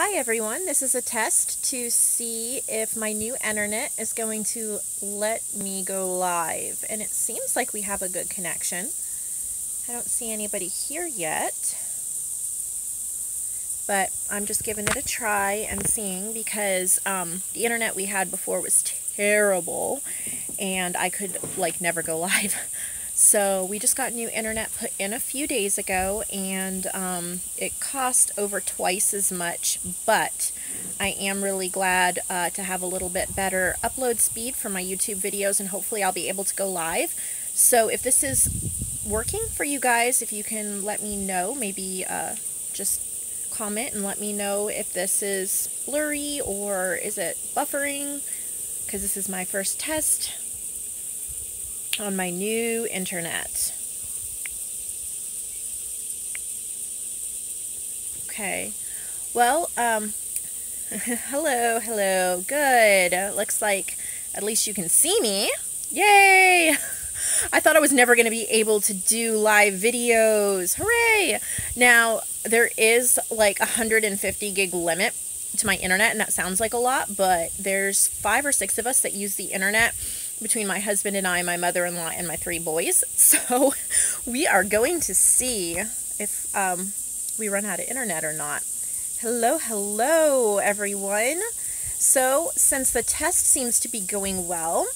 Hi everyone, this is a test to see if my new internet is going to let me go live, and it seems like we have a good connection. I don't see anybody here yet, but I'm just giving it a try and seeing because the internet we had before was terrible and I could never go live. So we just got new internet put in a few days ago, and it cost over twice as much, but I am really glad to have a little bit better upload speed for my YouTube videos, and hopefully I'll be able to go live. So if this is working for you guys, if you can let me know, maybe just comment and let me know if this is blurry or is it buffering, because this is my first test on my new internet. Okay, well, hello, good. Looks like at least you can see me. Yay! I thought I was never going to be able to do live videos. Hooray! Now, there is like 150 gig limit to my internet, and that sounds like a lot, but there's 5 or 6 of us that use the internet between my husband and I, my mother-in-law, and my 3 boys. So we are going to see if we run out of internet or not. Hello everyone. So since the test seems to be going well,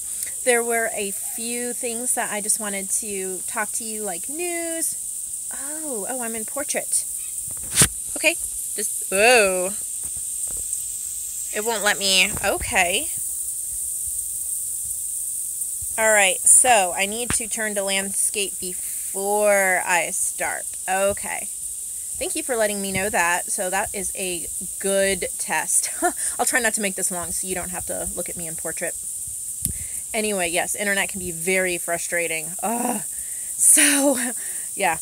there were a few things that I just wanted to talk to you, like news. Oh, I'm in portrait. Okay, whoa. It won't let me, okay. Alright, so I need to turn to landscape before I start. Okay. Thank you for letting me know that. So that is a good test. I'll try not to make this long so you don't have to look at me in portrait. Anyway, yes, internet can be very frustrating. So, yeah.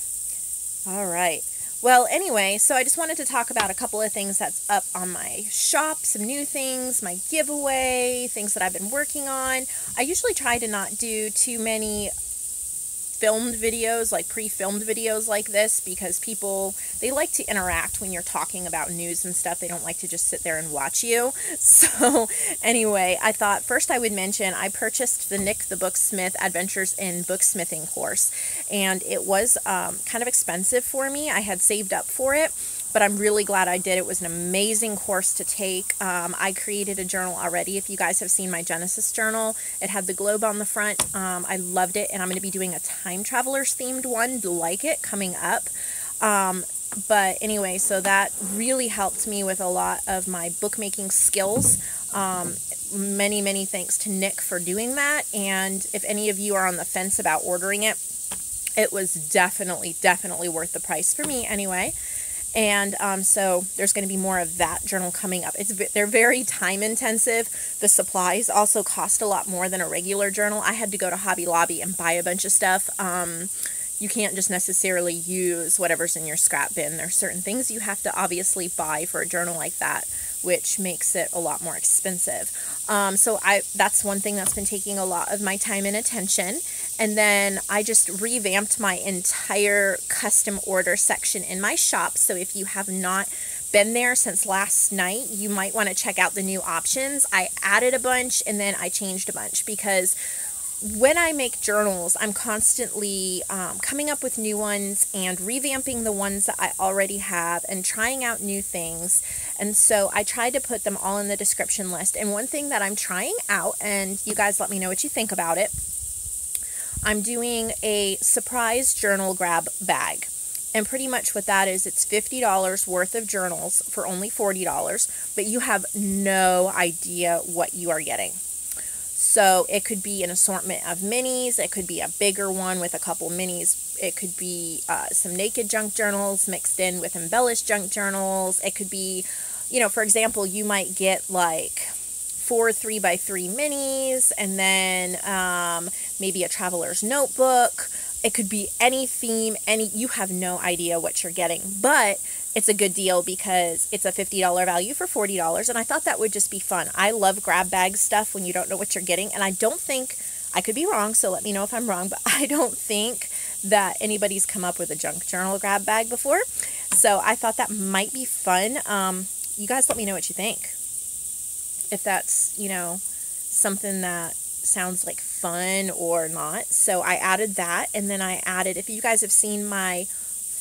Alright. Well, anyway, so I just wanted to talk about a couple of things that's up on my shop, some new things, my giveaway, things that I've been working on. I usually try to not do too many filmed videos, like pre-filmed videos like this, because people, they like to interact when you're talking about news and stuff. They don't like to just sit there and watch you. So anyway, I thought first I would mention I purchased the Nick the Booksmith Adventures in Booksmithing course, and it was kind of expensive for me. I had saved up for it, but I'm really glad I did. It was an amazing course to take. I created a journal already. If you guys have seen my Genesis journal, it had the globe on the front. I loved it, and I'm going to be doing a time travelers themed one like it coming up. But anyway, so that really helped me with a lot of my bookmaking skills. Many thanks to Nick for doing that. And if any of you are on the fence about ordering it, it was definitely worth the price for me anyway. And so there's going to be more of that journal coming up. They're very time intensive. The supplies also cost a lot more than a regular journal. I had to go to Hobby Lobby and buy a bunch of stuff. You can't just necessarily use whatever's in your scrap bin. There's certain things you have to obviously buy for a journal like that, which makes it a lot more expensive. So that's one thing that's been taking a lot of my time and attention. And then I just revamped my entire custom order section in my shop. So if you have not been there since last night, you might want to check out the new options. I added a bunch and then I changed a bunch, because when I make journals, I'm constantly coming up with new ones and revamping the ones that I already have and trying out new things. And so I tried to put them all in the description list. And one thing that I'm trying out, and you guys let me know what you think about it, I'm doing a surprise journal grab bag. And pretty much what that is, it's $50 worth of journals for only $40, but you have no idea what you are getting. So it could be an assortment of minis, it could be a bigger one with a couple minis, it could be some naked junk journals mixed in with embellished junk journals, it could be, for example, you might get like 4 3x3 minis, and then maybe a traveler's notebook. It could be any theme, you have no idea what you're getting, but it's a good deal because it's a $50 value for $40, and I thought that would just be fun. I love grab bag stuff when you don't know what you're getting, and I don't think, I could be wrong, so let me know if I'm wrong, but I don't think that anybody's come up with a junk journal grab bag before, so I thought that might be fun. you guys let me know what you think. If that's, you know, something that sounds like fun or not. So I added that, and then I added, if you guys have seen my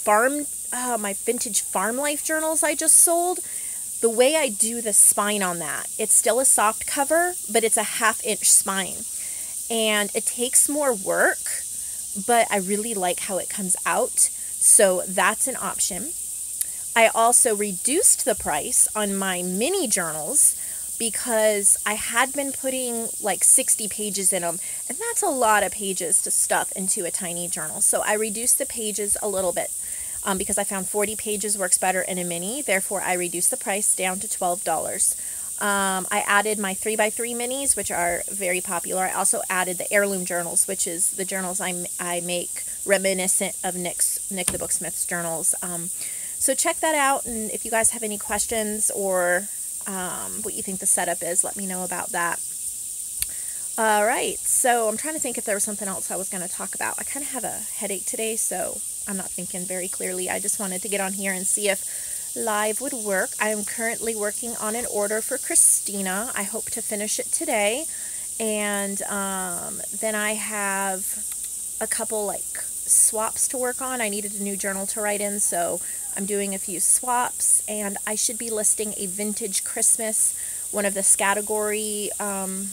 my vintage farm life journals I just sold, the way I do the spine on that, it's still a soft cover, but it's a 1/2 inch spine. And it takes more work, but I really like how it comes out. So that's an option. I also reduced the price on my mini journals because I had been putting like 60 pages in them, and that's a lot of pages to stuff into a tiny journal. So I reduced the pages a little bit because I found 40 pages works better in a mini. Therefore, I reduced the price down to $12. I added my 3x3 minis, which are very popular. I also added the heirloom journals, which is the journals I make reminiscent of Nick the Booksmith's journals. So check that out, and if you guys have any questions or what you think the setup is, let me know about that. All right, so I'm trying to think if there was something else I was going to talk about. I kind of have a headache today, so I'm not thinking very clearly. I just wanted to get on here and see if live would work. I am currently working on an order for Christina. I hope to finish it today. And then I have a couple like swaps to work on. I needed a new journal to write in, so I'm doing a few swaps, and I should be listing a vintage Christmas, one of the Category, I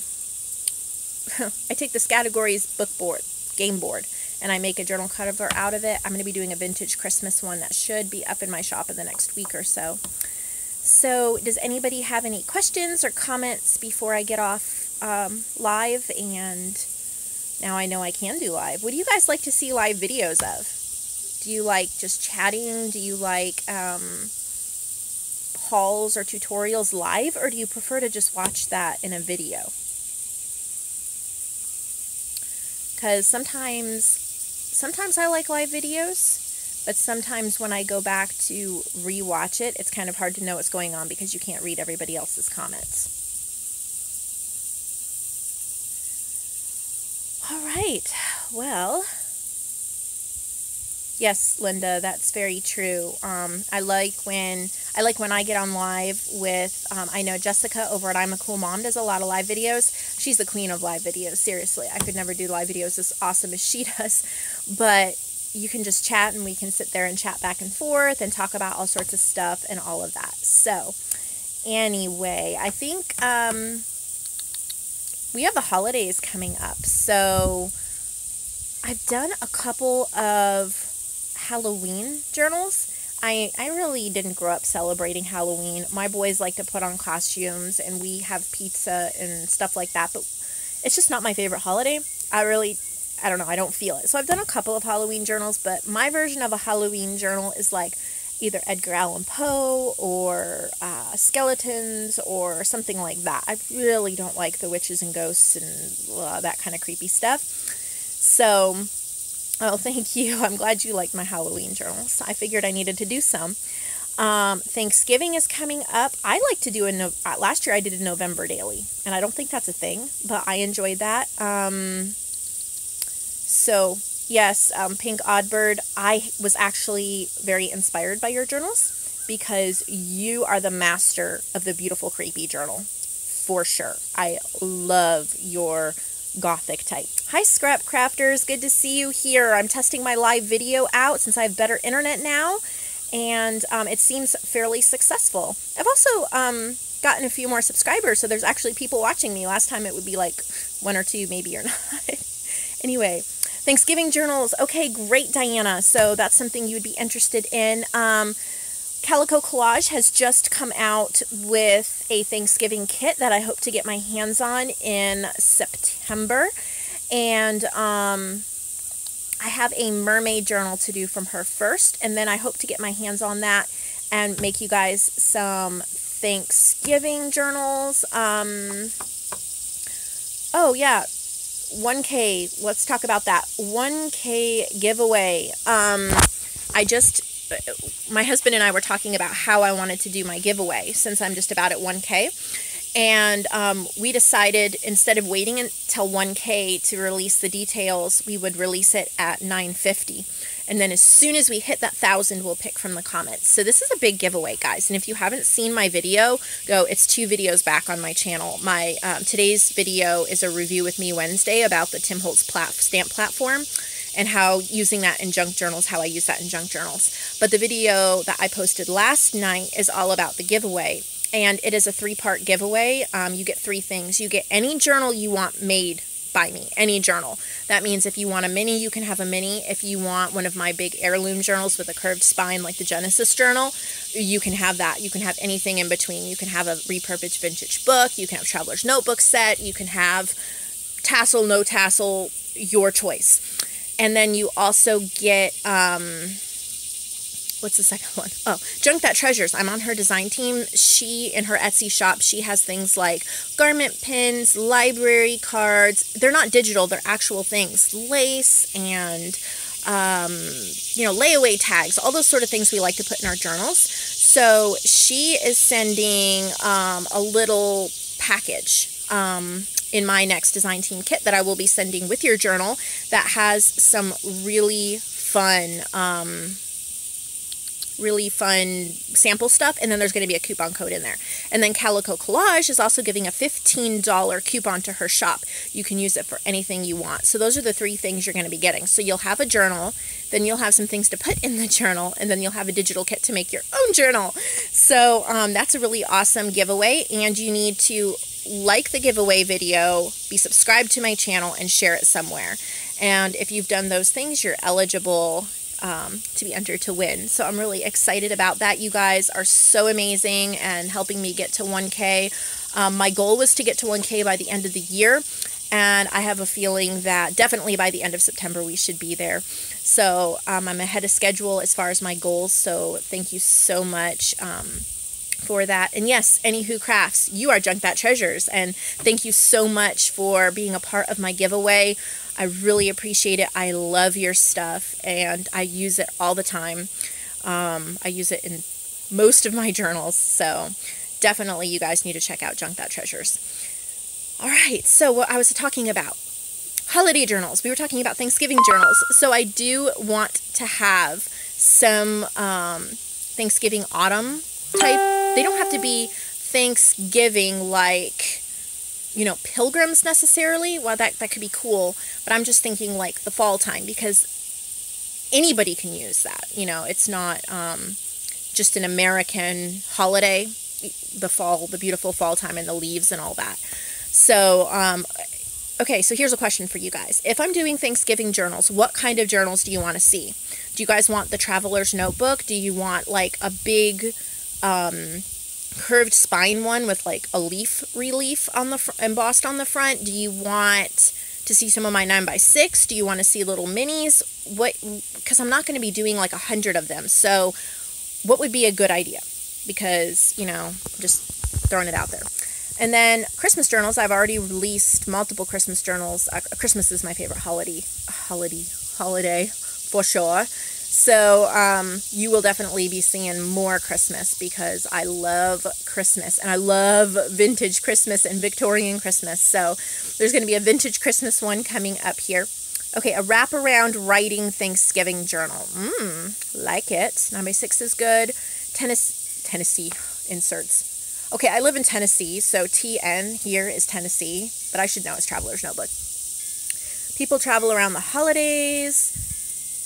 take the Categories book board, game board, and I make a journal cover out of it. I'm going to be doing a vintage Christmas one that should be up in my shop in the next week or so. So does anybody have any questions or comments before I get off live? And now I know I can do live. What do you guys like to see live videos of? Do you like just chatting? Do you like hauls or tutorials live? Or do you prefer to just watch that in a video? Because sometimes I like live videos, but sometimes when I go back to rewatch it, it's kind of hard to know what's going on because you can't read everybody else's comments. All right, well, yes, Linda, that's very true. I like when I get on live with, I know Jessica over at I'm a Cool Mom does a lot of live videos. She's the queen of live videos, seriously. I could never do live videos as awesome as she does, but you can just chat, and we can sit there and chat back and forth and talk about all sorts of stuff and all of that. So anyway, I think we have the holidays coming up, so I've done a couple of Halloween journals. I really didn't grow up celebrating Halloween. My boys like to put on costumes, and we have pizza and stuff like that, but it's just not my favorite holiday. I don't know, I don't feel it. So I've done a couple of Halloween journals, but my version of a Halloween journal is like either Edgar Allan Poe or skeletons or something like that. I really don't like the witches and ghosts and that kind of creepy stuff. So, oh, thank you. I'm glad you liked my Halloween journals. I figured I needed to do some. Thanksgiving is coming up. I like to do last year I did a November daily, and I don't think that's a thing, but I enjoyed that. So yes, Pink Oddbird, I was actually very inspired by your journals because you are the master of the beautiful creepy journal, for sure. I love your gothic type. Hi Scrap Crafters, good to see you here. I'm testing my live video out since I have better internet now, and it seems fairly successful. I've also gotten a few more subscribers, so there's actually people watching me. Last time it would be like 1 or 2 maybe, or not. Anyway, Thanksgiving journals. Okay, great, Diana. So that's something you would be interested in. Calico Collage has just come out with a Thanksgiving kit that I hope to get my hands on in September. And I have a mermaid journal to do from her first, and then I hope to get my hands on that and make you guys some Thanksgiving journals. Oh yeah, 1K, let's talk about that. 1K giveaway. My husband and I were talking about how I wanted to do my giveaway since I'm just about at 1K. And we decided instead of waiting until 1K to release the details, we would release it at 950. And then as soon as we hit that 1,000, we'll pick from the comments. So this is a big giveaway, guys. And if you haven't seen my video, it's 2 videos back on my channel. My today's video is a review with me Wednesday about the Tim Holtz stamp platform and how using that in junk journals, how I use that in junk journals. But the video that I posted last night is all about the giveaway. And it is a 3-part giveaway. You get 3 things. You get any journal you want made by me, any journal. That means if you want a mini, you can have a mini. If you want one of my big heirloom journals with a curved spine like the Genesis journal, you can have that. You can have anything in between. You can have a repurposed vintage book. You can have Traveler's Notebook set. You can have tassel, no tassel, your choice. And then you also get, what's the second one? Oh, Junk That Treasures. I'm on her design team. She, in her Etsy shop, she has things like garment pins, library cards. They're not digital, they're actual things. Lace and, layaway tags, all those sort of things we like to put in our journals. So she is sending a little package in my next design team kit that I will be sending with your journal that has some really fun sample stuff, and then there's going to be a coupon code in there. And then Calico Collage is also giving a $15 coupon to her shop. You can use it for anything you want. So those are the 3 things you're going to be getting. So you'll have a journal, then you'll have some things to put in the journal, and then you'll have a digital kit to make your own journal. So that's a really awesome giveaway, and you need to like the giveaway video, be subscribed to my channel, and share it somewhere. And if you've done those things, you're eligible to be entered to win. So I'm really excited about that. You guys are so amazing and helping me get to 1K. My goal was to get to 1K by the end of the year, and I have a feeling that definitely by the end of September we should be there. So I'm ahead of schedule as far as my goals, so thank you so much for that. And yes, any Who Crafts, you are Junk That Treasures, and thank you so much for being a part of my giveaway. I really appreciate it. I love your stuff, and I use it all the time. I use it in most of my journals, so definitely you guys need to check out Junk That Treasures. All right, so what I was talking about, holiday journals. We were talking about Thanksgiving journals. So I do want to have some Thanksgiving autumn type. They don't have to be Thanksgiving like, pilgrims necessarily. Well, that could be cool, but I'm just thinking like the fall time, because anybody can use that. It's not just an American holiday, the beautiful fall time and the leaves and all that. So, okay, so here's a question for you guys. If I'm doing Thanksgiving journals, what kind of journals do you want to see? Do you guys want the Traveler's Notebook? Do you want like a big curved spine one with like a leaf relief on the embossed on the front? Do you want to see some of my 9x6? Do you want to see little minis? Because I'm not going to be doing like 100 of them. So what would be a good idea? Because, just throwing it out there. And then Christmas journals. I've already released multiple Christmas journals. Christmas is my favorite holiday for sure. So you will definitely be seeing more Christmas, because I love Christmas, and I love vintage Christmas and Victorian Christmas. So there's going to be a vintage Christmas one coming up here. Okay, a wraparound writing Thanksgiving journal. Like it. 9x6 is good. Tennessee inserts. Okay, I live in Tennessee, so TN here is Tennessee, but I should know it's Traveler's Notebook. People travel around the holidays.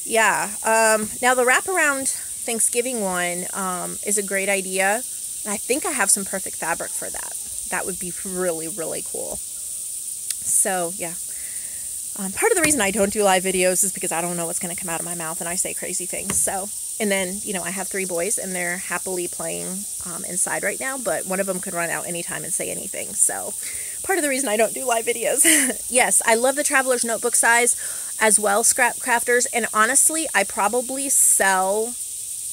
Yeah, now the wraparound Thanksgiving one is a great idea, and I think I have some perfect fabric for that. That would be really, really cool. So, yeah. Part of the reason I don't do live videos is because I don't know what's going to come out of my mouth, and I say crazy things. So, and then, I have 3 boys, and they're happily playing inside right now, but one of them could run out anytime and say anything. So, part of the reason I don't do live videos. Yes, I love the Traveler's Notebook size as well, Scrap Crafters, and honestly, I probably sell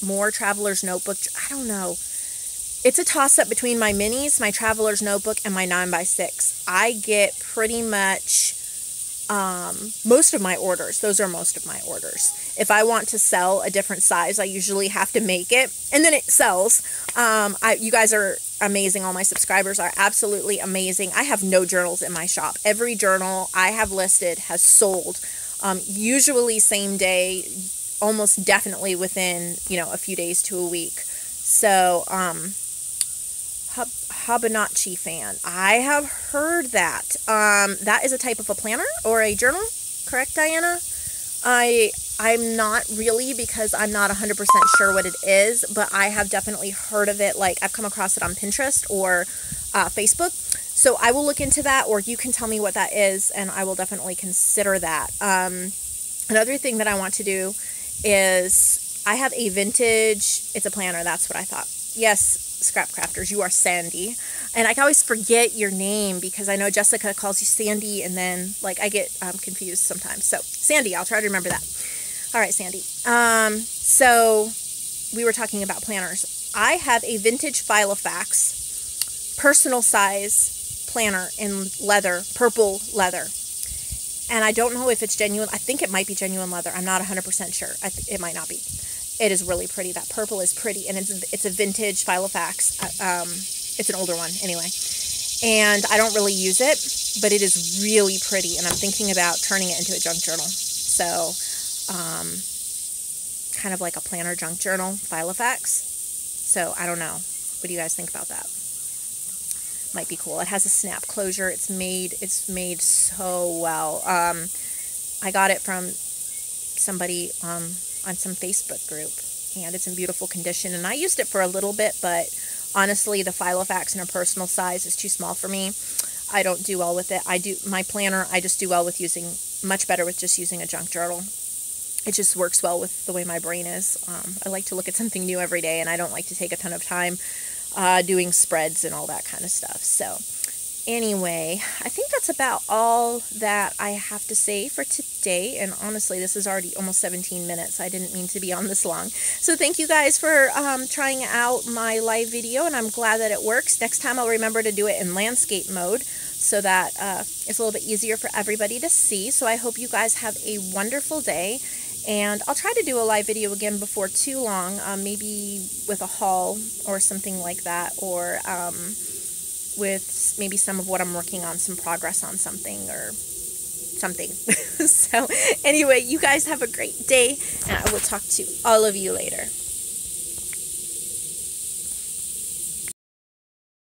more Traveler's Notebook. I don't know. It's a toss-up between my minis, my Traveler's Notebook, and my 9x6. I get pretty much most of my orders. Those are most of my orders. If I want to sell a different size, I usually have to make it, and then it sells. You guys are amazing. All my subscribers are absolutely amazing. I have no journals in my shop. Every journal I have listed has sold, usually same day, almost definitely within, a few days to a week. So, Hobonichi fan. I have heard that. That is a type of a planner or a journal, correct, Diana? I'm not really, because I'm not 100% sure what it is, but I have definitely heard of it. Like, I've come across it on Pinterest or Facebook. So I will look into that, or you can tell me what that is, and I will definitely consider that. Another thing that I want to do is I have a vintage, it's a planner, that's what I thought. Yes, Scrap Crafters, you are Sandy. And I can always forget your name because I know Jessica calls you Sandy, and then I get confused sometimes. So Sandy, I'll try to remember that. All right, Sandy. So we were talking about planners. I have a vintage Filofax personal size planner in leather, purple leather. And I don't know if it's genuine. I think it might be genuine leather. I'm not 100% sure. It might not be. It is really pretty. That purple is pretty, and it's a vintage Filofax. It's an older one anyway, and I don't really use it, but it is really pretty, and I'm thinking about turning it into a junk journal. So, kind of like a planner junk journal, Filofax. So I don't know. What do you guys think about that? Might be cool. It has a snap closure. It's made so well. I got it from somebody on some Facebook group, and it's in beautiful condition, and I used it for a little bit, but honestly the Filofax in a personal size is too small for me. I don't do well with it. My planner, I just do well with much better with just using a junk journal. It just works well with the way my brain is. I like to look at something new every day, and I don't like to take a ton of time doing spreads and all that kind of stuff. So anyway, I think that's about all that I have to say for today. And honestly, this is already almost 17 minutes. I didn't mean to be on this long. So thank you guys for trying out my live video, and I'm glad that it works. Next time I'll remember to do it in landscape mode so that it's a little bit easier for everybody to see. So I hope you guys have a wonderful day. And I'll try to do a live video again before too long, maybe with a haul or something like that, or with maybe some of what I'm working on, some progress on something or something. So anyway, you guys have a great day, and I will talk to all of you later.